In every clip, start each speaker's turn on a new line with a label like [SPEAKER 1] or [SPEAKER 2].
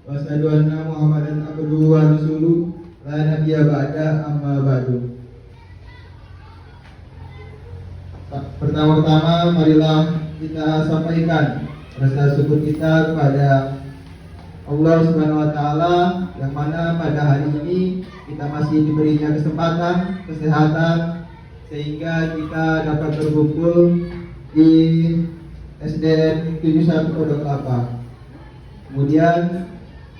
[SPEAKER 1] wa asyhadu anna Muhammadan abduhu wa rasuluh la nabiyya ba'da amma ba'du. Pertama-tama marilah kita sampaikan rasa syukur kita kepada Allah Subhanahu wa taala yang mana pada hari ini kita masih diberinya kesempatan, kesehatan sehingga kita dapat berkumpul di SDN 71 Pondok Kelapa. Kemudian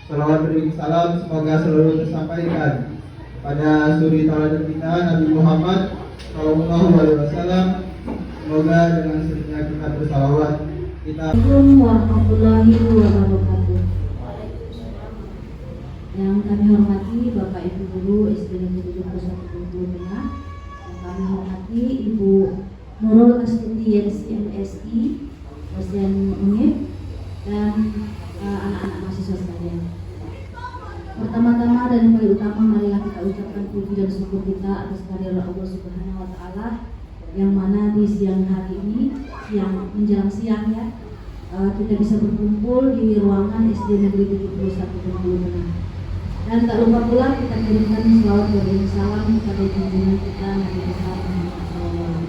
[SPEAKER 1] salawat beriring salam semoga selalu tersampaikan kepada suri tauladan kita Nabi Muhammad SAW. Semoga dengan seringnya kita bersalawat kita.
[SPEAKER 2] Assalamualaikum warahmatullahi wabarakatuh. Yang kami hormati Bapak Ibu Guru SD Negeri 71 Bengkulu Tengah, yang kami hormati Ibu Nurul Astuti YSI MSI, dosen UNIF, dan anak-anak mahasiswa sekalian. Pertama-tama dan yang paling utama, marilah kita ucapkan puji dan syukur kita atas kehadirat Allah Subhanahu wa taala yang mana di siang hari ini, siang menjelang siang ya, kita bisa berkumpul di ruangan SD Negeri 71 Bengkulu Tengah. Dan tak lupa pula kita kirimkan selawat dan salam kepada junjungan kita Nabi besar Muhammad SAW.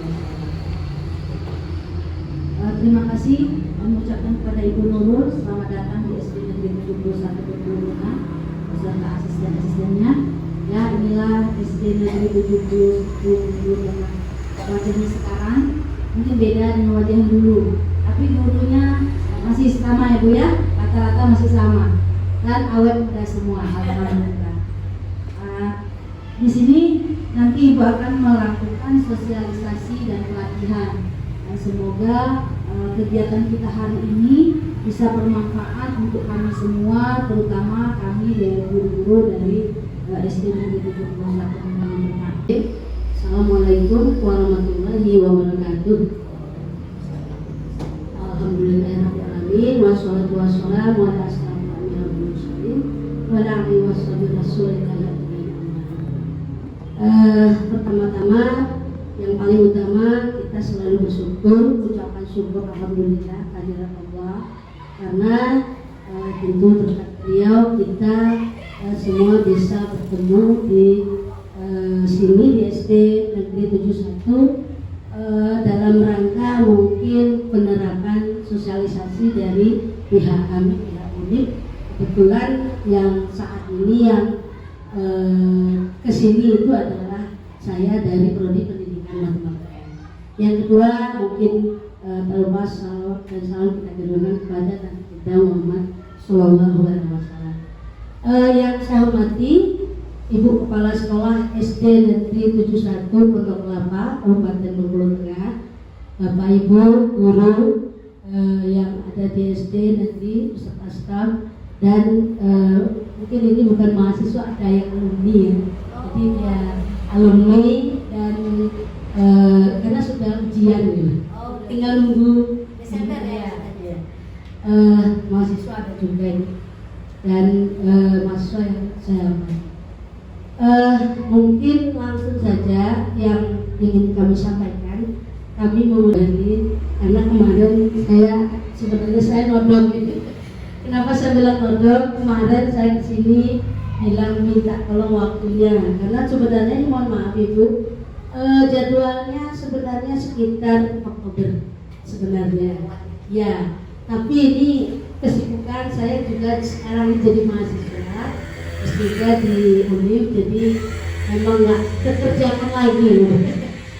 [SPEAKER 2] Terima kasih mengucapkan kepada Ibu Nurul selamat datang di SD Negeri 71 Bengkulu Tengah beserta asisten-asistennya. Ya, inilah SD Negeri 71 Bengkulu Tengah. Wajahnya sekarang mungkin beda dengan wajah yang dulu, tapi gurunya masih sama ya Bu ya, rata-rata masih sama dan awet muda semua. Alhamdulillah. Di sini nanti Ibu akan melakukan sosialisasi dan pelatihan. Dan semoga kegiatan kita hari ini bisa bermanfaat untuk kami semua, terutama kami dari guru-guru dari SD Negeri 71 Bengkulu Tengah. Assalamualaikum warahmatullahi wabarakatuh. Alhamdulillahirrahmanirrahim. Wassalatu wassalamu ala asyrofil mursalin wa ala alihi washabihi rasulillah. Pertama-tama yang paling utama kita selalu bersyukur, ucapan syukur alhamdulillah kehadirat Allah, karena tentu berkat beliau kita semua bisa bertemu di sini di SD Negeri 71 dalam rangka mungkin penerapan sosialisasi dari pihak kami, pihak UNIF. Kebetulan yang saat ini yang kesini itu adalah saya dari Prodi Pendidikan Matematika. Yang kedua mungkin terlupa salawat dan salam kita kirimkan kepada Nabi kita Muhammad Sallallahu Alaihi Wasallam. Yang saya hormati Ibu Kepala Sekolah SD Negeri 71 Pondok Kelapa, Kabupaten Bengkulu Tengah, Bapak Ibu guru yang ada di SD Negeri beserta staf, dan mungkin ini bukan mahasiswa, ada yang alumni ya. Jadi ya alumni dan karena sudah ujian gitu. Tinggal nunggu Desember ya. Mahasiswa ada juga ini, dan mahasiswa yang saya hormati. Mungkin langsung saja yang ingin kami sampaikan, kami mengundang karena kemarin saya nodong gitu. Kenapa saya bilang nodong? Kemarin saya kesini bilang minta tolong waktunya, karena sebenarnya ini mohon maaf Ibu, jadwalnya sebenarnya sekitar Oktober sebenarnya ya, tapi ini kesibukan saya juga sekarang jadi mahasiswa S3 di UNIF, jadi memang nggak kekerjaan lagi.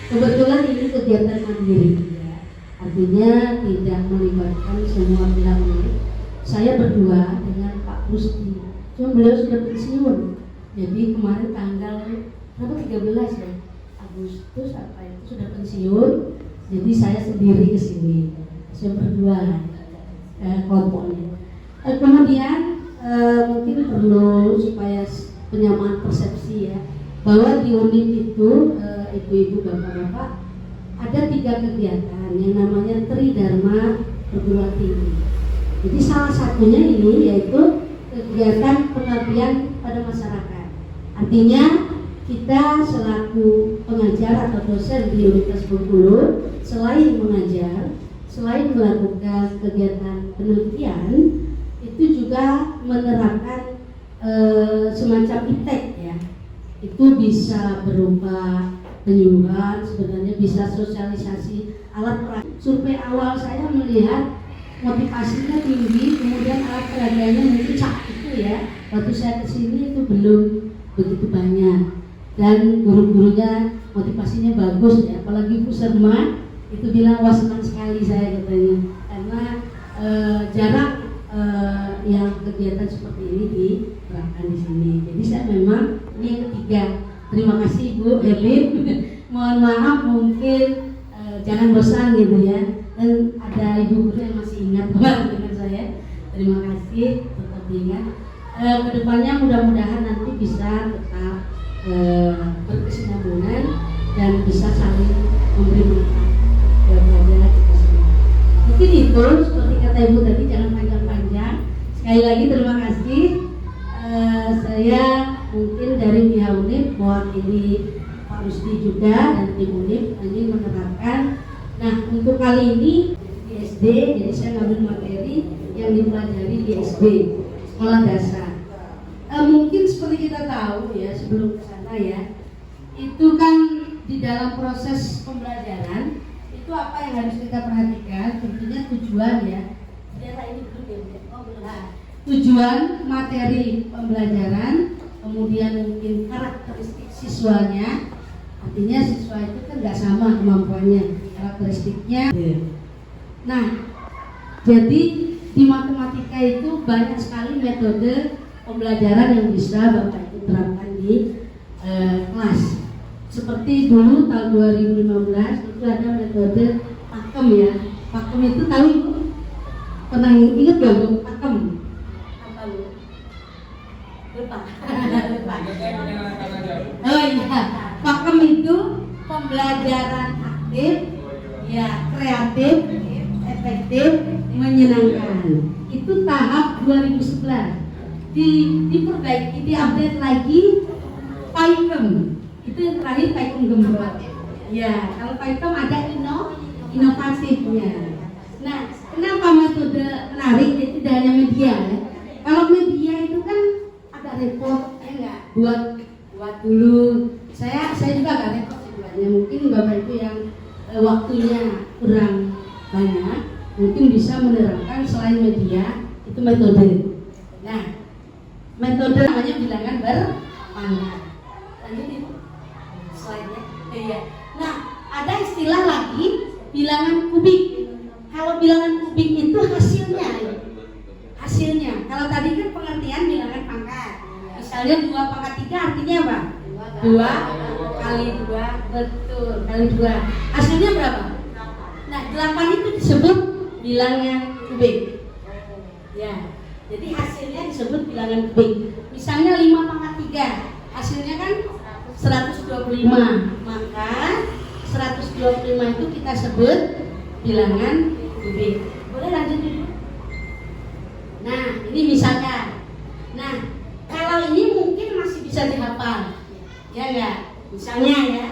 [SPEAKER 2] Kebetulan ini kegiatan mandiri ya, artinya tidak melibatkan semua pihak UNIF. Saya berdua dengan Pak Rusdi, cuma beliau sudah pensiun, jadi kemarin tanggal berapa 13 ya Agustus apa itu sudah pensiun, jadi saya sendiri ke sini, saya berdua kelompoknya. Kemudian mungkin perlu supaya penyamaan persepsi ya, bahwa di UNIF itu ibu-ibu bapak-bapak ada 3 kegiatan yang namanya Tridharma Perguruan Tinggi. Jadi salah satunya ini yaitu kegiatan pengabdian pada masyarakat. Artinya kita selaku pengajar atau dosen di Universitas Bengkulu, selain mengajar, selain melakukan kegiatan penelitian, itu juga juga menerapkan semacam iptek ya. Itu bisa berupa penyuluhan, sebenarnya bisa sosialisasi alat peraga. Survei awal saya melihat motivasinya tinggi, kemudian alat peraganya mungkin itu ya. Waktu saya kesini itu belum begitu banyak, dan guru-gurunya motivasinya bagus ya. Apalagi Bu Serma itu bilang wah senang sekali saya katanya, karena jarang yang kegiatan seperti ini diterapkan di sini. Jadi saya memang ini yang ketiga. Terima kasih Bu Erlin. Mohon maaf mungkin jangan bosan gitu ya. Dan ada ibu guru yang masih ingat dengan saya. Terima kasih, tetap diingat. Kedepannya mudah-mudahan nanti bisa tetap berkesinambungan dan bisa saling memberi manfaat kepada kita semua. Mungkin itu seperti kata ibu tadi, jangan panjang-panjang. Sekali lagi terima kasih. Saya mungkin dari pihak UNIF mewakili Pak Rusdi juga dan tim UNIF ingin menerapkan. Nah, untuk kali ini di SD, jadi saya ngambil materi yang dipelajari di SD, sekolah dasar. Mungkin seperti kita tahu ya, sebelum ke sana ya, itu kan di dalam proses pembelajaran itu apa yang harus kita perhatikan? Tentunya tujuan ya. Ini tujuan materi pembelajaran, kemudian mungkin karakteristik siswanya. Artinya siswa itu kan nggak sama kemampuannya, karakteristiknya. Nah, jadi di matematika itu banyak sekali metode pembelajaran yang bisa Bapak Ibu terapkan di kelas. Seperti dulu tahun 2015 itu ada metode pakem ya. Pakem itu tahu Ibu? Pernah ingat gak Bu? Pakem. Apa Bu? Lupa. Oh iya. Pakem itu pembelajaran aktif, ya kreatif, efektif, menyenangkan. Itu tahap 2011. Diperbaiki, diupdate lagi Paikem. Itu yang terakhir Paikem Gembok. Ya, kalau Paikem ada inovatifnya. Nah, kenapa metode menarik? Itu tidak hanya media ya. Kalau media itu kan agak repot, ya enggak? Buat dulu. Saya juga agak repot sebenarnya. Mungkin Bapak Ibu yang waktunya kurang banyak, mungkin bisa menerapkan selain media itu metode. Nah, metode namanya bilangan berpangkat. Lanjut slide-nya. Iya. Nah, ada istilah lagi bilangan kubik. Kalau bilangan kubik itu hasilnya. Kalau tadi kan pengertian bilangan pangkat. Misalnya 2 pangkat 3 artinya apa? 2 kali 2, betul, kali 2. Hasilnya berapa? Nah, 8 itu disebut bilangan kubik. Ya. Jadi hasilnya disebut bilangan kubik. Misalnya 5 pangkat 3, hasilnya kan 125. Maka 125 itu kita sebut bilangan kubik. Boleh lanjut dulu? Nah, ini misalnya. Nah, kalau ini mungkin masih bisa dihafal. Ya enggak? Misalnya ya.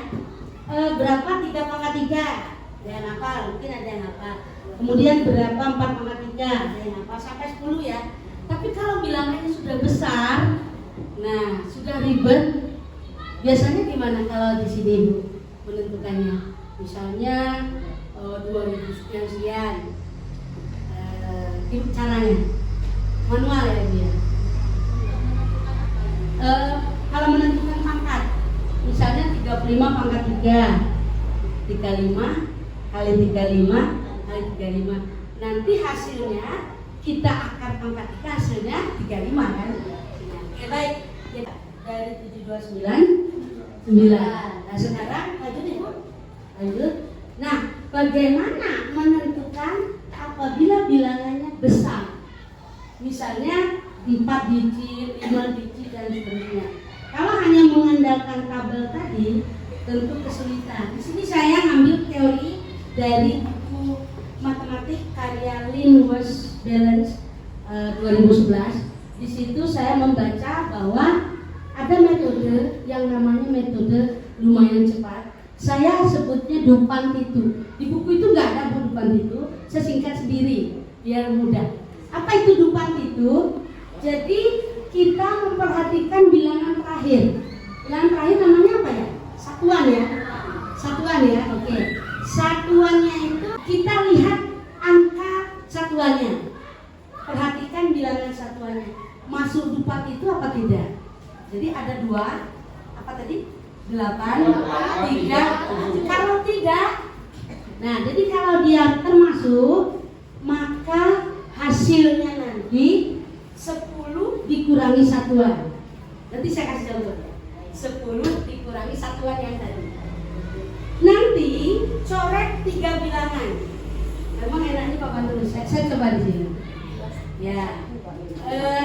[SPEAKER 2] Berapa 3 pangkat 3? Ada yang hafal, mungkin ada yang hafal. Kemudian berapa 4 pangkat 3? Ada yang hafal sampai 10 ya. Tapi kalau bilangannya sudah besar, nah sudah ribet, biasanya gimana kalau di sini Bu menentukannya? Misalnya 2000 sekian, caranya manual ya dia. Kalau menentukan pangkat, misalnya 35 pangkat 3, 35 kali 35 kali 35. Nanti hasilnya kita akar pangkat 3, hasilnya 35 kan? Oke, baik. Dari 729 9. Nah, sekarang lanjut Ibu. Lanjut. Nah, bagaimana menentukan apabila bilangannya besar? Misalnya 4 digit, 5 digit dan seterusnya. Kalau hanya mengandalkan tabel tadi, tentu kesulitan. Di sini saya ambil teori dari buku matematik karya Lin West Balance 2011. Di situ saya membaca bahwa ada metode yang namanya metode lumayan cepat. Saya sebutnya Dupont-Titu. Di buku itu nggak ada Dupont-Titu, saya singkat sendiri biar mudah. Apa itu Dupont-Titu? Jadi kita memperhatikan bilangan terakhir. Bilangan terakhir namanya apa ya? Satuan ya. Satuan ya. Oke. Satuannya itu kita lihat angka satuannya. Perhatikan bilangan satuannya. Masuk 4 itu apa tidak? Jadi ada 2. Apa tadi? 8, 3. Kalau tidak, nah jadi kalau dia termasuk, maka hasilnya nanti 10 dikurangi satuan. Nanti saya kasih contoh. 10 dikurangi satuan yang tadi. Nanti coret 3 bilangan. Memang enaknya Pak Bantu, saya coba di sini. Ya,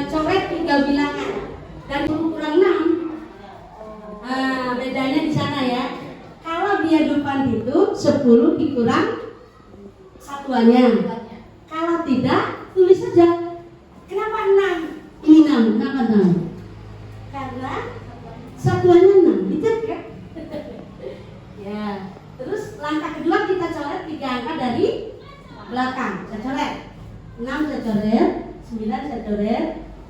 [SPEAKER 2] coret 3 bilangan dan kurang 6. Bedanya di sana ya. Kalau dia depan itu 10 dikurang satuannya. Kalau tidak, tulis saja. Kenapa 6? Ini 6, kenapa 6? Karena satuannya 6, dicat kan? Ya. Terus langkah kedua kita coret 3 angka dari belakang. Saya coret 6, saya coret 9, saya coret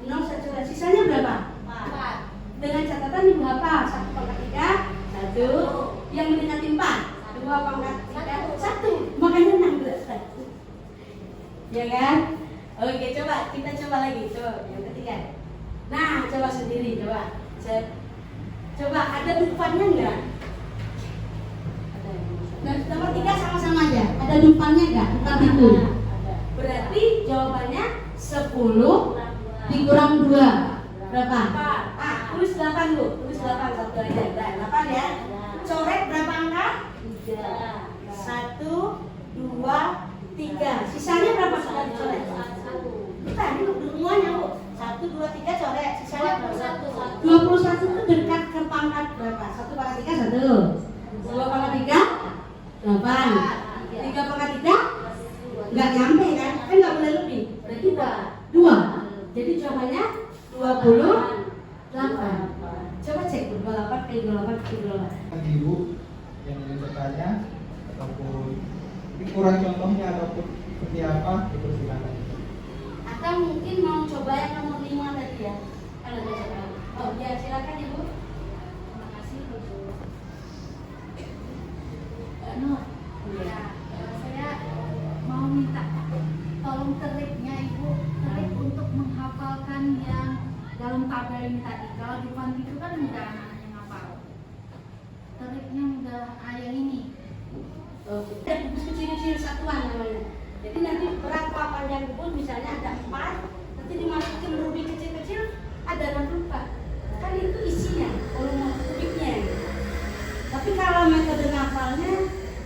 [SPEAKER 2] 0, saya coret. Sisanya berapa? 4. Dengan catatan ibu apa? 1 pangkat 3, 1. Yang mendekati 4, 2 pangkat 3, 1. Makanya 16. Ya kan? Oke, coba kita coba lagi. Coba yang ketiga. Nah, coba sendiri, coba. Coba ada dupannya enggak? Nah, nomor 3 sama-sama aja. Ada dupannya enggak? Tetap itu. Berarti jawabannya 10 dikurang 2. Berapa? Tulis 8 Bu. Tulis 8 satu aja. Nah, 8 ya. Coret berapa angka? 3. 1, 2, 3. Sisanya berapa sudah dicoret? 1. Tadi semuanya Bu. 1, 2, 3 coret. Sisanya 21. 21 itu dekat ke pangkat berapa? 1 pangkat 3 1. 2 pangkat 3 8. 3 pangkat 3 enggak nyampe kan? Kan enggak boleh lebih. Berarti 2. Jadi jawabannya 28. Coba cek 28 kali 28 kali 28.
[SPEAKER 1] Ibu yang ingin bertanya ataupun ini kurang contohnya ataupun seperti apa, dipersilakan.
[SPEAKER 2] Atau mungkin mau coba yang nomor 5 tadi ya? Kalau ada coba. Oh ya, silakan Ibu. Terima kasih Bu.
[SPEAKER 3] Ya, saya mau minta tolong teriknya Ibu, terik untuk menghafalkan yang dalam tabel ini tadi. Kalau di font itu kan mudah anaknya ngapal. Teriknya mudah yang ini.
[SPEAKER 2] Dan buku kecil-kecil satuan namanya. Jadi nanti berapa panjang kebun, misalnya ada 4, nanti dimasukin rubi kecil-kecil ada 64. Kan itu isinya, volume kubiknya. Tapi kalau metode ngapalnya,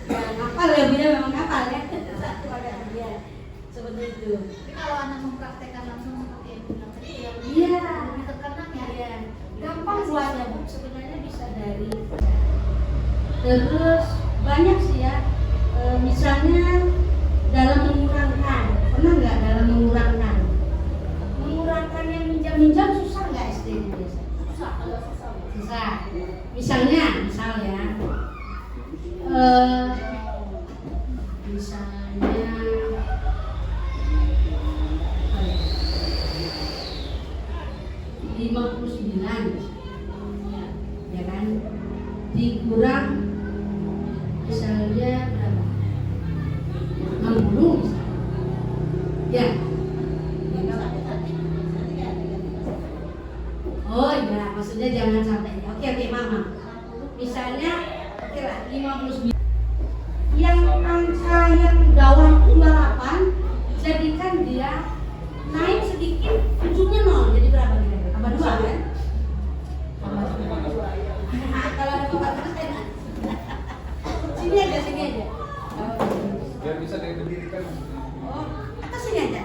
[SPEAKER 2] ya ngapal ya dia memang ngapal ya. Satu pada dia seperti itu.
[SPEAKER 3] Tapi kalau anak mempraktekkan langsung seperti yang bilang tadi, ya
[SPEAKER 2] Iya,
[SPEAKER 3] lebih terkenang ya.
[SPEAKER 2] iya. Gampang buatnya Bu, sebenarnya bisa dari. Terus banyak sih ya. Misalnya dalam mengurangkan, pernah nggak dalam mengurangkan? Mengurangkan yang minjam-minjam susah nggak SD-nya biasa?
[SPEAKER 3] Susah, agak susah.
[SPEAKER 2] Susah. Misalnya, misalnya 59, ya kan? Dikurang misalnya berapa? 60 misalnya. Ya. Oh iya, maksudnya jangan sampai. Oke, Mama. Misalnya, oke lah, 59. Yang angka yang bawah 28, jadikan dia naik sedikit, ujungnya 0. Jadi berapa kira-kira? Tambah 2 kan? Kalau ada bapak terus enak. Sini aja, sini aja.
[SPEAKER 4] Biar bisa diberdirikan.
[SPEAKER 2] Oh, atau sini aja.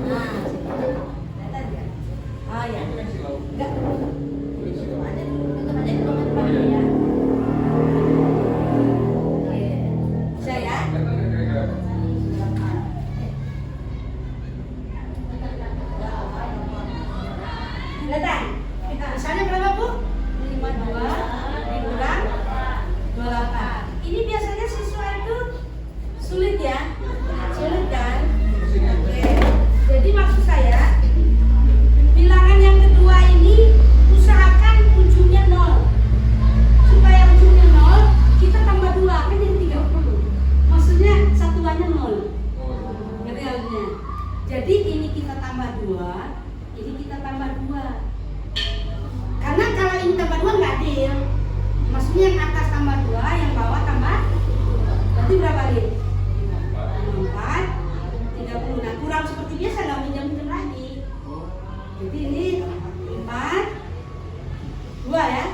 [SPEAKER 2] Nah, sini. Kelihatan nggak? Oh ya. Enggak. Tutup aja dulu, tutup aja dulu depannya ya. Oke. Bisa ya? Jadi kita tambah 2. Karena kalau ini tambah 2 nggak adil. Maksudnya yang atas tambah 2, yang bawah tambah. Berarti berapa adil? 4, 30. Nah kurang seperti biasa, nggak minjam-minjam lagi. Jadi ini 4, 2 ya.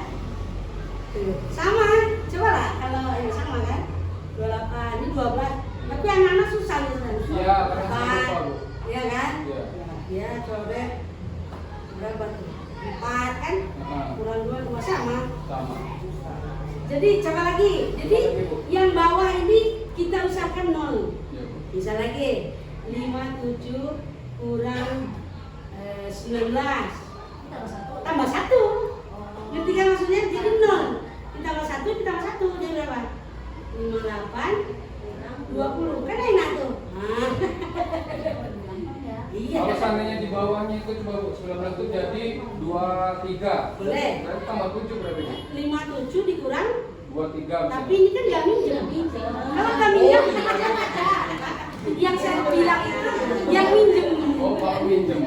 [SPEAKER 2] Tuh, sama. Coba lah kalau sama kan. 28, ini 12. Tapi anak-anak susah nih sekarang.
[SPEAKER 4] Iya, karena saya
[SPEAKER 2] 4,
[SPEAKER 4] lupa, Bu.
[SPEAKER 2] iya kan?
[SPEAKER 4] Iya.
[SPEAKER 2] Ya coba berapa tuh? 4 kan? Kurang 2 sama.
[SPEAKER 4] Sama.
[SPEAKER 2] Jadi coba lagi. Jadi
[SPEAKER 4] Coba lagi, Bu.
[SPEAKER 2] yang bawah ini kita usahakan 0.
[SPEAKER 4] Iya, Bu.
[SPEAKER 2] Bisa lagi 5, 7 kurang 19 tambah 1. Ngerti kan maksudnya? Jadi 0. Ditambah 1, ditambah 1 jadi berapa? 58 20. Kan enak tuh. Nah. Iya.
[SPEAKER 4] Kalau seandainya di bawahnya itu coba Bu, 19 itu jadi 23.
[SPEAKER 2] Boleh.
[SPEAKER 4] Berarti tambah 7 berarti Bu?
[SPEAKER 2] 57 dikurang
[SPEAKER 4] 23 bisa.
[SPEAKER 2] tapi ini kan nggak minjem. Kalau nggak minjem, yang saya bilang itu yang minjem.
[SPEAKER 4] Oh, Pak minjem.